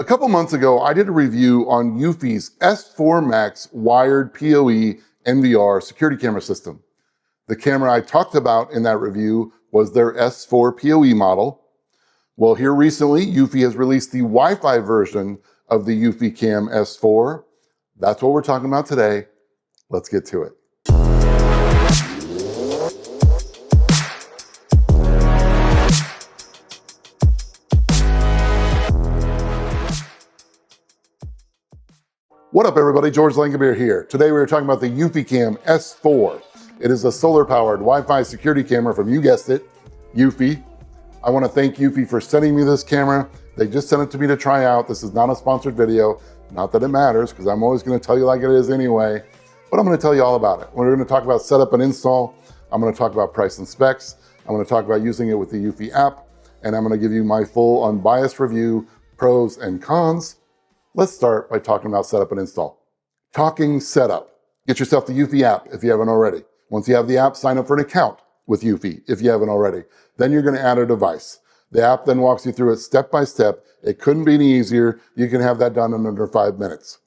A couple months ago, I did a review on Eufy's S4 Max wired PoE NVR security camera system. The camera I talked about in that review was their S4 POE model. Well, here recently, Eufy has released the Wi-Fi version of the eufyCam S4. That's what we're talking about today. Let's get to it. What up, everybody? George Langabeer here. Today we are talking about the eufyCam S4. It is a solar-powered Wi-Fi security camera from, you guessed it, Eufy. I want to thank Eufy for sending me this camera. They just sent it to me to try out. This is not a sponsored video. Not that it matters, because I'm always going to tell you like it is anyway. But I'm going to tell you all about it. We're going to talk about setup and install. I'm going to talk about price and specs. I'm going to talk about using it with the Eufy app. And I'm going to give you my full unbiased review, pros and cons. Let's start by talking about setup and install. Talking setup. Get yourself the Eufy app if you haven't already. Once you have the app, sign up for an account with Eufy if you haven't already. Then you're going to add a device. The app then walks you through it step by step. It couldn't be any easier. You can have that done in under 5 minutes.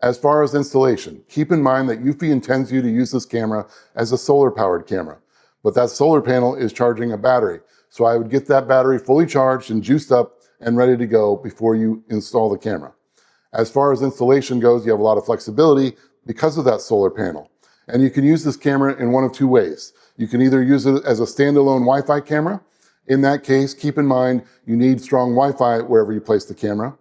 As far as installation, keep in mind that Eufy intends you to use this camera as a solar-powered camera. But that solar panel is charging a battery. So I would get that battery fully charged and juiced up and ready to go before you install the camera. As far as installation goes, you have a lot of flexibility because of that solar panel. And you can use this camera in one of two ways. You can either use it as a standalone Wi-Fi camera. In that case, keep in mind, you need strong Wi-Fi wherever you place the camera.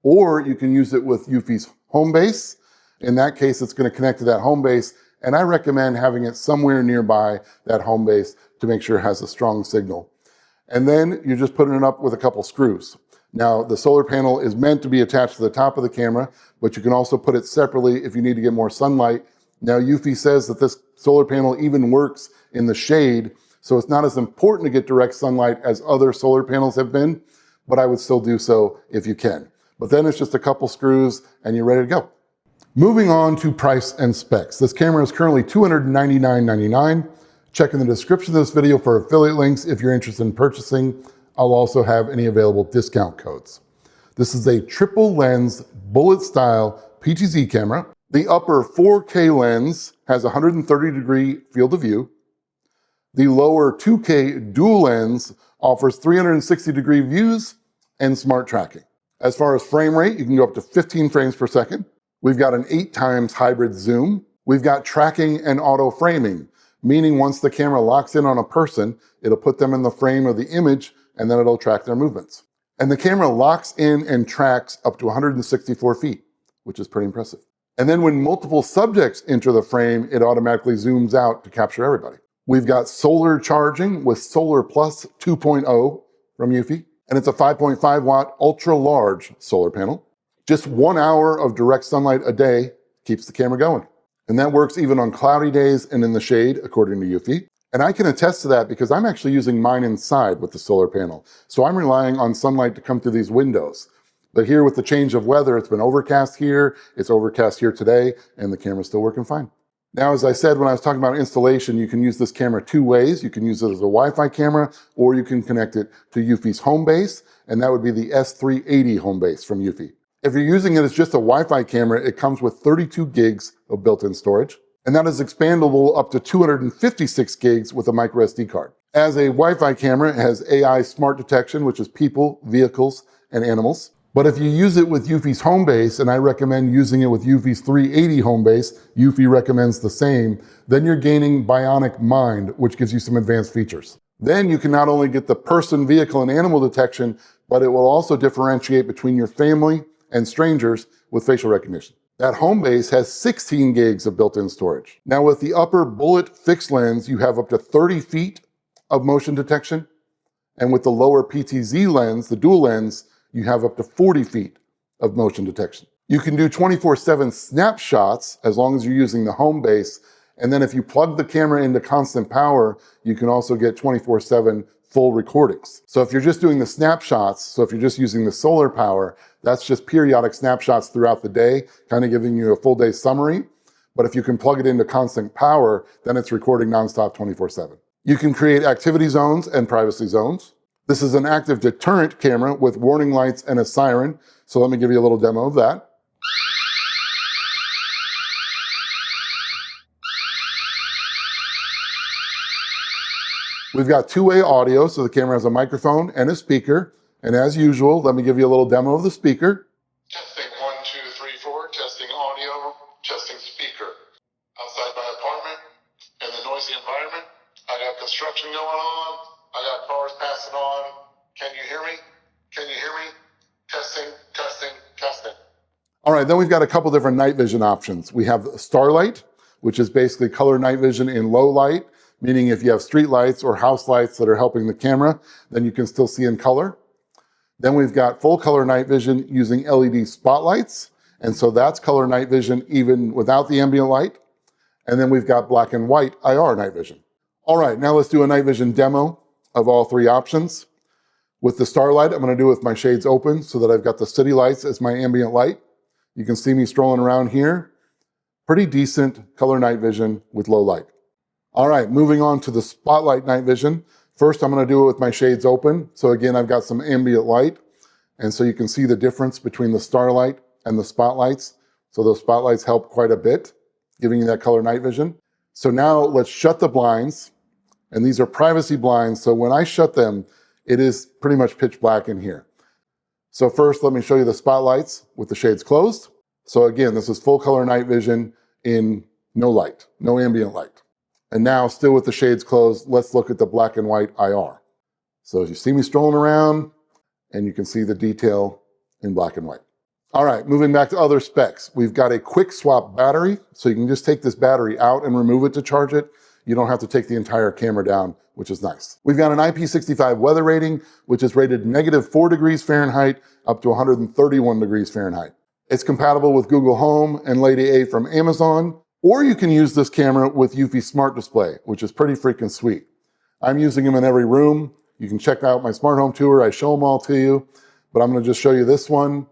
Or you can use it with Eufy's home base. In that case, it's going to connect to that home base. And I recommend having it somewhere nearby that home base to make sure it has a strong signal. And then you're just putting it up with a couple screws. Now, the solar panel is meant to be attached to the top of the camera, but you can also put it separately if you need to get more sunlight. Now, Eufy says that this solar panel even works in the shade, so it's not as important to get direct sunlight as other solar panels have been, but I would still do so if you can. But then it's just a couple screws and you're ready to go. Moving on to price and specs. This camera is currently $299.99. Check in the description of this video for affiliate links if you're interested in purchasing. I'll also have any available discount codes. This is a triple lens bullet style PTZ camera. The upper 4K lens has 130-degree field of view. The lower 2K dual lens offers 360-degree views and smart tracking. As far as frame rate, you can go up to 15 frames per second. We've got an 8x hybrid zoom. We've got tracking and auto framing, meaning once the camera locks in on a person, it'll put them in the frame of the image and then it'll track their movements. And the camera locks in and tracks up to 164 feet, which is pretty impressive. And then when multiple subjects enter the frame, it automatically zooms out to capture everybody. We've got solar charging with Solar Plus 2.0 from Eufy, and it's a 5.5 watt ultra large solar panel. Just 1 hour of direct sunlight a day keeps the camera going. And that works even on cloudy days and in the shade, according to Eufy. And I can attest to that because I'm actually using mine inside with the solar panel. So I'm relying on sunlight to come through these windows. But here with the change of weather, it's been overcast here, it's overcast here today, and the camera's still working fine. Now, as I said, when I was talking about installation, you can use this camera two ways. You can use it as a Wi-Fi camera, or you can connect it to Eufy's home base, and that would be the S380 home base from Eufy. If you're using it as just a Wi-Fi camera, it comes with 32 gigs of built-in storage. And that is expandable up to 256 gigs with a micro SD card. As a Wi-Fi camera, it has AI smart detection, which is people, vehicles, and animals. But if you use it with Eufy's home base, and I recommend using it with Eufy's 380 home base, Eufy recommends the same, then you're gaining Bionic Mind, which gives you some advanced features. Then you can not only get the person, vehicle, and animal detection, but it will also differentiate between your family and strangers with facial recognition. That home base has 16 gigs of built-in storage. Now with the upper bullet fixed lens, you have up to 30 feet of motion detection. And with the lower PTZ lens, the dual lens, you have up to 40 feet of motion detection. You can do 24/7 snapshots as long as you're using the home base. And then if you plug the camera into constant power, you can also get 24/7 full recordings. So if you're just doing the snapshots, so if you're just using the solar power, that's just periodic snapshots throughout the day, kind of giving you a full day summary. But if you can plug it into constant power, then it's recording nonstop 24/7. You can create activity zones and privacy zones. This is an active deterrent camera with warning lights and a siren. So let me give you a little demo of that. We've got two-way audio, so the camera has a microphone and a speaker. And as usual, let me give you a little demo of the speaker. Testing 1, 2, 3, 4. Testing audio. Testing speaker. Outside my apartment in the noisy environment. I got construction going on. I got cars passing on. Can you hear me? Can you hear me? Testing, testing, testing. All right, then we've got a couple different night vision options. We have Starlight, which is basically color night vision in low light, meaning if you have street lights or house lights that are helping the camera, then you can still see in color. Then we've got full color night vision using LED spotlights. And so that's color night vision even without the ambient light. And then we've got black and white IR night vision. All right, now let's do a night vision demo of all three options. With the Starlight, I'm gonna do it with my shades open so that I've got the city lights as my ambient light. You can see me strolling around here. Pretty decent color night vision with low light. All right, moving on to the Spotlight night vision. First, I'm gonna do it with my shades open. So again, I've got some ambient light. And so you can see the difference between the Starlight and the Spotlights. So those spotlights help quite a bit, giving you that color night vision. So now let's shut the blinds. And these are privacy blinds. So when I shut them, it is pretty much pitch black in here. So first, let me show you the spotlights with the shades closed. So again, this is full color night vision in no light, no ambient light. And now, still with the shades closed, let's look at the black and white IR. So as you see me strolling around, and you can see the detail in black and white. All right, moving back to other specs. We've got a quick swap battery, so you can just take this battery out and remove it to charge it. You don't have to take the entire camera down, which is nice. We've got an IP65 weather rating, which is rated -4 degrees Fahrenheit up to 131 degrees Fahrenheit. It's compatible with Google Home and Lady A from Amazon, or you can use this camera with Eufy Smart Display, which is pretty freaking sweet. I'm using them in every room. You can check out my smart home tour. I show them all to you, but I'm gonna just show you this one.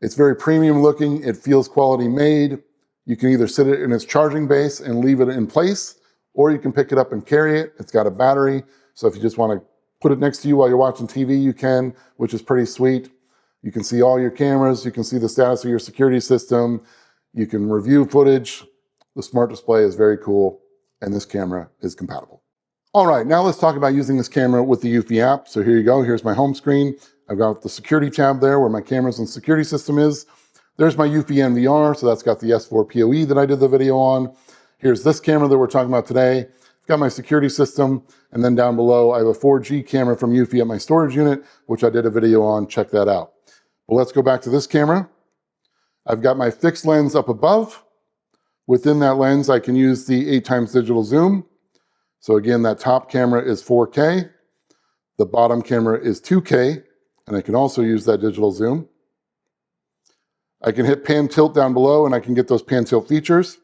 It's very premium looking. It feels quality made. You can either sit it in its charging base and leave it in place, or you can pick it up and carry it. It's got a battery, so if you just wanna put it next to you while you're watching TV, you can, which is pretty sweet. You can see all your cameras. You can see the status of your security system. You can review footage. The Smart Display is very cool, and this camera is compatible. All right, now let's talk about using this camera with the Eufy app. So here you go, here's my home screen. I've got the security tab there where my cameras and security system is. There's my Eufy NVR, so that's got the S4 POE that I did the video on. Here's this camera that we're talking about today. I've got my security system, and then down below, I have a 4G camera from Eufy at my storage unit, which I did a video on, check that out. Well, let's go back to this camera. I've got my fixed lens up above. Within that lens, I can use the 8x digital zoom. So again, that top camera is 4K. The bottom camera is 2K, and I can also use that digital zoom. I can hit pan tilt down below, and I can get those pan tilt features.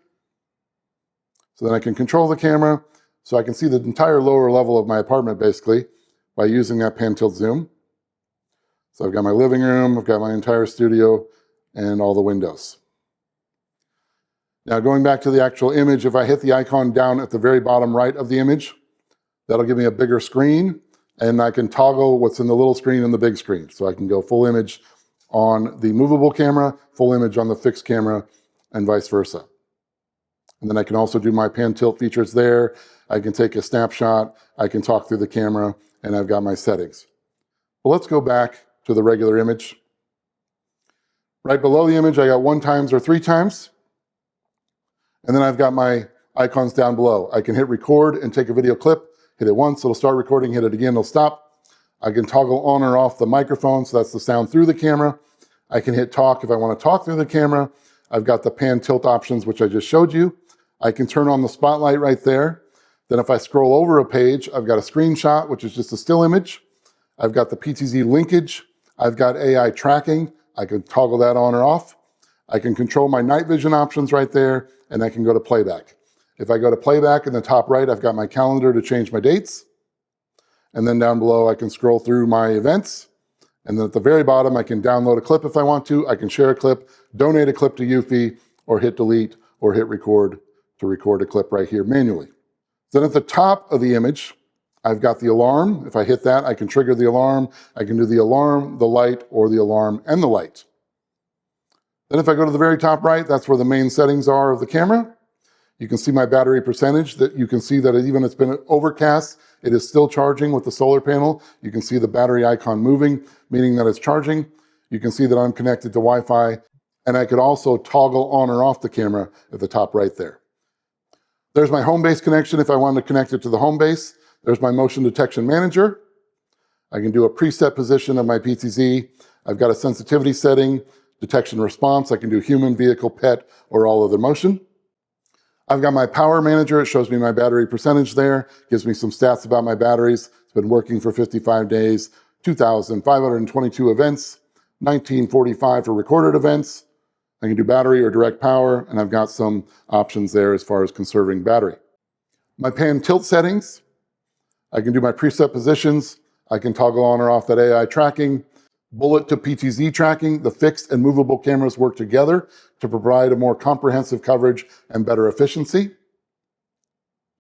So then I can control the camera, so I can see the entire lower level of my apartment, basically, by using that pan tilt zoom. So I've got my living room, I've got my entire studio, and all the windows. Now going back to the actual image, if I hit the icon down at the very bottom right of the image, that'll give me a bigger screen, and I can toggle what's in the little screen and the big screen. So I can go full image on the movable camera, full image on the fixed camera, and vice versa. And then I can also do my pan tilt features there. I can take a snapshot, I can talk through the camera, and I've got my settings. Well, let's go back to the regular image. Right below the image, I got 1x or 3x. And then I've got my icons down below. I can hit record and take a video clip, hit it once, it'll start recording, hit it again, it'll stop. I can toggle on or off the microphone, so that's the sound through the camera. I can hit talk if I want to talk through the camera. I've got the pan tilt options, which I just showed you. I can turn on the spotlight right there. Then if I scroll over a page, I've got a screenshot, which is just a still image. I've got the PTZ linkage. I've got AI tracking. I can toggle that on or off. I can control my night vision options right there, and I can go to playback. If I go to playback in the top right, I've got my calendar to change my dates. And then down below, I can scroll through my events. And then at the very bottom, I can download a clip if I want to. I can share a clip, donate a clip to Eufy, or hit delete, or hit record to record a clip right here manually. Then at the top of the image, I've got the alarm. If I hit that, I can trigger the alarm. I can do the alarm, the light, or the alarm and the light. Then if I go to the very top right, that's where the main settings are of the camera. You can see my battery percentage. That you can see that even it's been overcast, it is still charging with the solar panel. You can see the battery icon moving, meaning that it's charging. You can see that I'm connected to Wi-Fi, and I could also toggle on or off the camera at the top right there. There's my home base connection if I wanted to connect it to the home base. There's my motion detection manager. I can do a preset position of my PTZ. I've got a sensitivity setting, detection response. I can do human, vehicle, pet, or all other motion. I've got my power manager. It shows me my battery percentage there, gives me some stats about my batteries. It's been working for 55 days, 2,522 events, 1945 for recorded events. I can do battery or direct power, and I've got some options there as far as conserving battery. My pan tilt settings, I can do my preset positions. I can toggle on or off that AI tracking. Bullet to PTZ tracking, the fixed and movable cameras work together to provide a more comprehensive coverage and better efficiency.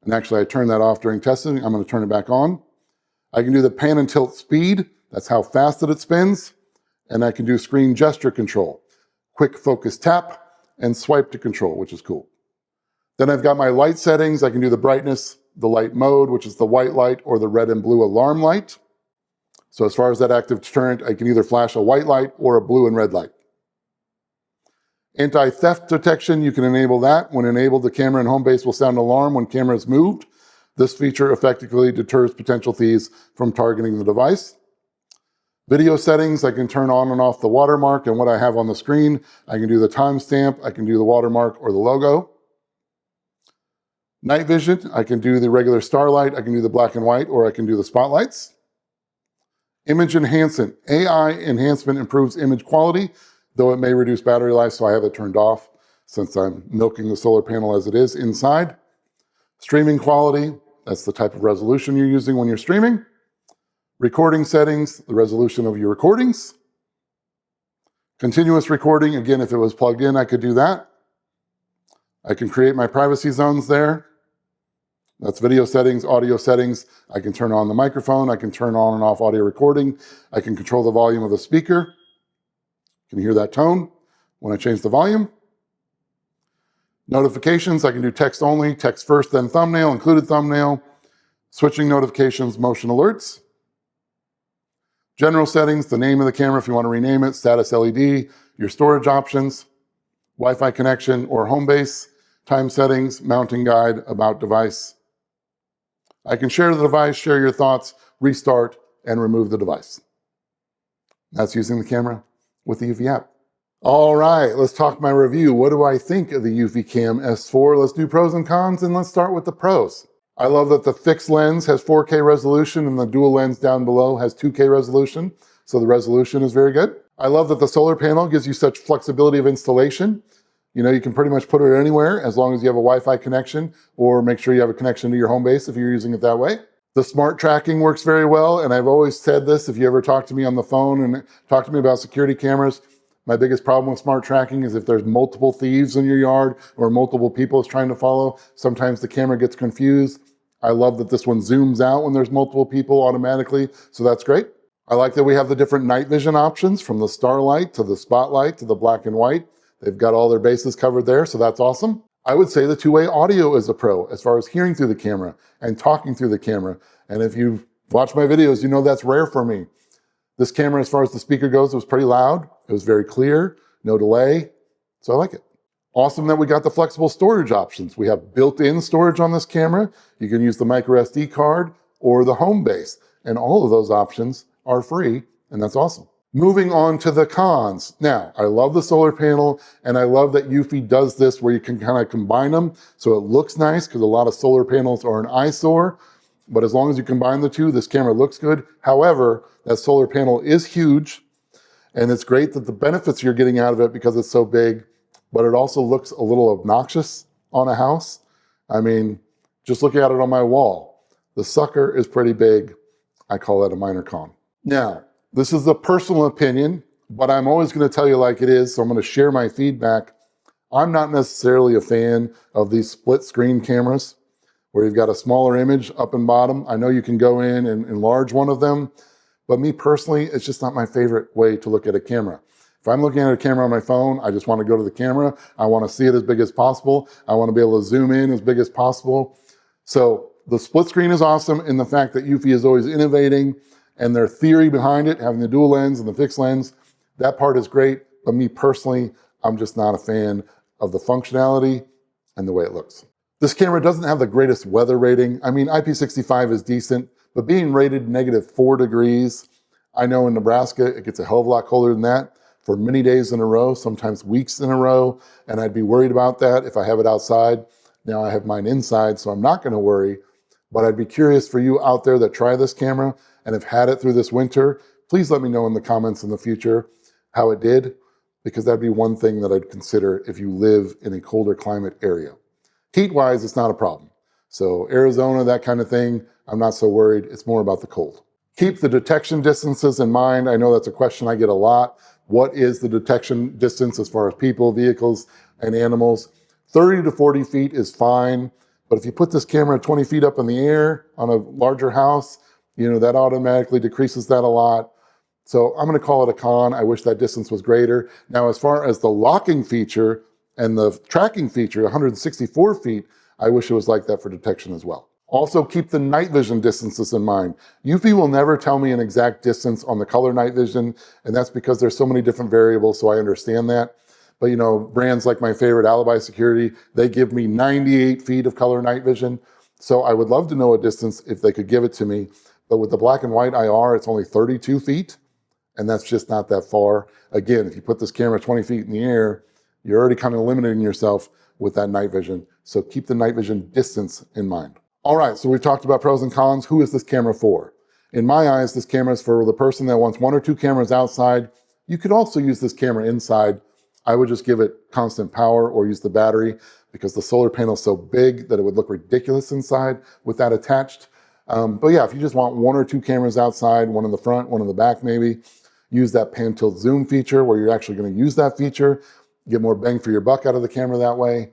And actually I turned that off during testing. I'm going to turn it back on. I can do the pan and tilt speed. That's how fast that it spins. And I can do screen gesture control, quick focus tap and swipe to control, which is cool. Then I've got my light settings. I can do the brightness, the light mode, which is the white light or the red and blue alarm light. So as far as that active deterrent, I can either flash a white light or a blue and red light. Anti-theft detection, you can enable that. When enabled, the camera and home base will sound an alarm when camera is moved. This feature effectively deters potential thieves from targeting the device. Video settings, I can turn on and off the watermark and what I have on the screen. I can do the timestamp, I can do the watermark or the logo. Night vision, I can do the regular starlight, I can do the black and white, or I can do the spotlights. Image enhancement. AI enhancement improves image quality, though it may reduce battery life, so I have it turned off since I'm milking the solar panel as it is inside. Streaming quality, that's the type of resolution you're using when you're streaming. Recording settings, the resolution of your recordings. Continuous recording, again, if it was plugged in, I could do that. I can create my privacy zones there. That's video settings, audio settings. I can turn on the microphone. I can turn on and off audio recording. I can control the volume of the speaker. You can hear that tone when I change the volume. Notifications, I can do text only, text first, then thumbnail, included thumbnail. Switching notifications, motion alerts. General settings, the name of the camera if you want to rename it, status LED, your storage options, Wi-Fi connection or home base, time settings, mounting guide, about device. I can share the device, share your thoughts, restart, and remove the device. That's using the camera with the Eufy app. All right, let's talk my review. What do I think of the eufyCam S4? Let's do pros and cons, and let's start with the pros. I love that the fixed lens has 4K resolution and the dual lens down below has 2K resolution, so the resolution is very good. I love that the solar panel gives you such flexibility of installation. You know, you can pretty much put it anywhere as long as you have a Wi-Fi connection, or make sure you have a connection to your home base if you're using it that way. The smart tracking works very well, and I've always said this, if you ever talk to me on the phone and talk to me about security cameras, my biggest problem with smart tracking is if there's multiple thieves in your yard or multiple people it's trying to follow, sometimes the camera gets confused. I love that this one zooms out when there's multiple people automatically, so that's great. I like that we have the different night vision options, from the starlight to the spotlight to the black and white. They've got all their bases covered there, so that's awesome. I would say the two-way audio is a pro as far as hearing through the camera and talking through the camera. And if you've watched my videos, you know that's rare for me. This camera, as far as the speaker goes, was pretty loud. It was very clear, no delay, so I like it. Awesome that we got the flexible storage options. We have built-in storage on this camera. You can use the micro SD card or the home base, and all of those options are free, and that's awesome. Moving on to the cons. Now, I love the solar panel, and I love that Eufy does this where you can kind of combine them so it looks nice, because a lot of solar panels are an eyesore. But as long as you combine the two, this camera looks good. However, that solar panel is huge, and it's great that the benefits you're getting out of it because it's so big, but it also looks a little obnoxious on a house. I mean, just looking at it on my wall, the sucker is pretty big. I call that a minor con. Now, this is a personal opinion, but I'm always going to tell you like it is, so I'm going to share my feedback. I'm not necessarily a fan of these split screen cameras where you've got a smaller image up and bottom. I know you can go in and enlarge one of them, but me personally, it's just not my favorite way to look at a camera. If I'm looking at a camera on my phone, I just want to go to the camera. I want to see it as big as possible. I want to be able to zoom in as big as possible. So the split screen is awesome in the fact that Eufy is always innovating, and their theory behind it, having the dual lens and the fixed lens, that part is great. But me personally, I'm just not a fan of the functionality and the way it looks. This camera doesn't have the greatest weather rating. I mean, IP65 is decent, but being rated -4 degrees, I know in Nebraska, it gets a hell of a lot colder than that for many days in a row, sometimes weeks in a row, and I'd be worried about that if I have it outside. Now I have mine inside, so I'm not gonna worry, but I'd be curious for you out there that try this camera and have had it through this winter. Please let me know in the comments in the future how it did, because that'd be one thing that I'd consider if you live in a colder climate area. Heat-wise, it's not a problem. So Arizona, that kind of thing, I'm not so worried. It's more about the cold. Keep the detection distances in mind. I know that's a question I get a lot. What is the detection distance as far as people, vehicles, and animals? 30 to 40 feet is fine, but if you put this camera 20 feet up in the air on a larger house, that automatically decreases that a lot. So I'm gonna call it a con. I wish that distance was greater. Now, as far as the locking feature and the tracking feature, 164 feet, I wish it was like that for detection as well. Also, keep the night vision distances in mind. Eufy will never tell me an exact distance on the color night vision, and that's because there's so many different variables, so I understand that. But brands like my favorite, Alibi Security, they give me 98 feet of color night vision. So I would love to know a distance if they could give it to me. But with the black and white IR, it's only 32 feet, and that's just not that far. Again, if you put this camera 20 feet in the air, you're already kind of limiting yourself with that night vision. So keep the night vision distance in mind. All right, so we've talked about pros and cons. Who is this camera for? In my eyes, this camera is for the person that wants 1 or 2 cameras outside. You could also use this camera inside. I would just give it constant power or use the battery, because the solar panel is so big that it would look ridiculous inside with that attached. But yeah, if you just want 1 or 2 cameras outside, one in the front, one in the back maybe, use that pan tilt zoom feature where you're actually going to use that feature, get more bang for your buck out of the camera that way.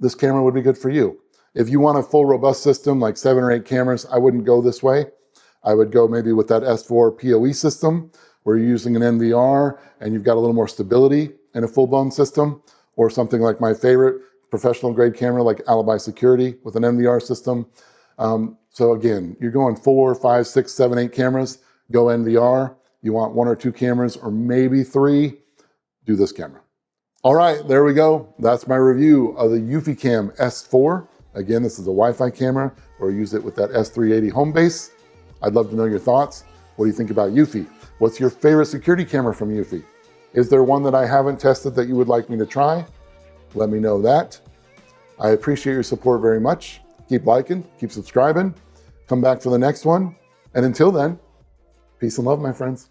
This camera would be good for you. If you want a full robust system like 7 or 8 cameras, I wouldn't go this way. I would go maybe with that S4 POE system where you're using an NVR and you've got a little more stability in a full-blown system, or something like my favorite professional grade camera like Alibi Security with an NVR system. So again, you're going 4, 5, 6, 7, 8 cameras, go NVR. You want 1 or 2 cameras or maybe 3, do this camera. All right, there we go. That's my review of the eufyCam S4. Again, this is a Wi-Fi camera, or use it with that S380 home base. I'd love to know your thoughts. What do you think about Eufy? What's your favorite security camera from Eufy? Is there one that I haven't tested that you would like me to try? Let me know that. I appreciate your support very much. Keep liking, keep subscribing. Come back for the next one. And until then, peace and love, my friends.